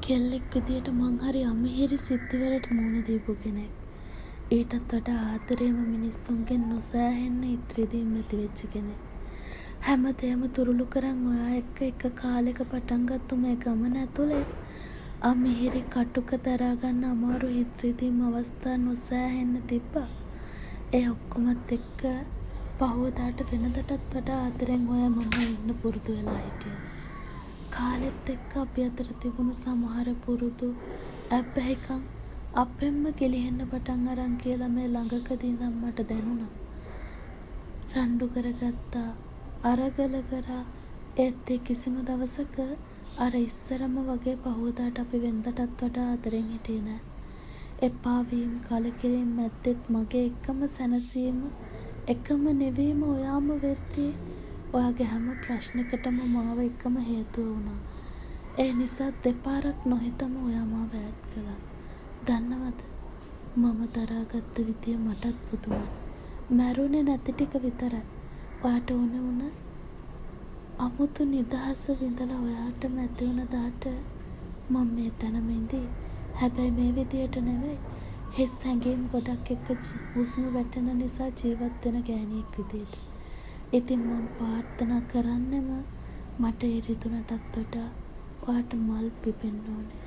කෙල්ලෙක් විදියට මං හරි අමිහිරි සිද්ධිවලට මුහුණ දීපු කෙනෙක්. ඊටත් වඩා ආදරේම මිනිස්සුන්ගෙන් නොසෑහෙන්න ඉත්‍රිදීම් ඇති වෙච්ච කෙනෙක්. හැමදේම තුරුළු කරන් ඔයා එක්ක එක කාලෙක පටන් ගත්තු මේ ගමන ඇතුලේ අමිහිරි කටුක දරාගන්න අමාරු ඉත්‍රිදීම් අවස්ථා නොසෑහෙන්න තිබ්බා. ඒ ඔක්කොමත් එක්ක පහුවදාට වෙනදටත් වඩා ආදරෙන් ඔයා මම ඉන්න පුරුදු වෙලා හිටියා. කාලෙත් එක්ක අපි අතර තිබුණු සමහර පුරුදු ඇබ්බැහිකම් අපෙන්ම ගෙලිහෙන්න පටන් අරන් කියලා මේ ළඟකදී ඉඳන් මට දැනුණා. රණ්ඩු කරගත්තා, අරගල කරා. ඒත් ඒ කිසිම දවසක අර ඉස්සරම වගේ පහුවදාට අපි වෙනදටත් වඩා ආදරෙන් හිටියේ නෑ. එපා වීම, කලකිරීම මැද්දෙත් මගේ එකම සැනසීම, එකම නෙවීම ඔයාම වෙද්දී ඔයාගේ හැම ප්‍රශ්නකටම මාව එකම හේතුව වුණා. ඒ නිසා දෙපාරක් නොහිතම ඔයා මාව ඈත් කළා. දන්නවද? මම දරාගත්ත විදිය මටත් පුදුමයි. මැරුණේ නැති ටික විතරයි. ඔයාට ඕන වුණ අමුතු නිදහස විඳලා ඔයාටම ඇති වුණ දාට මම මේ තැනම ඉඳී. හැබැයි මේ විදියට නෙවෙයි. හිස් හැඟීම් ගොඩක් එක්ක හුස්ම වැටෙන නිසා ජීවත් වෙන ගෑණියෙක් විදියට. ඉතින් මම ප්‍රාර්ථනා කරන්නෙම මට ඒ රිදුනටත් වඩා ඔයාට මල් පිපෙන්න ඕනේ.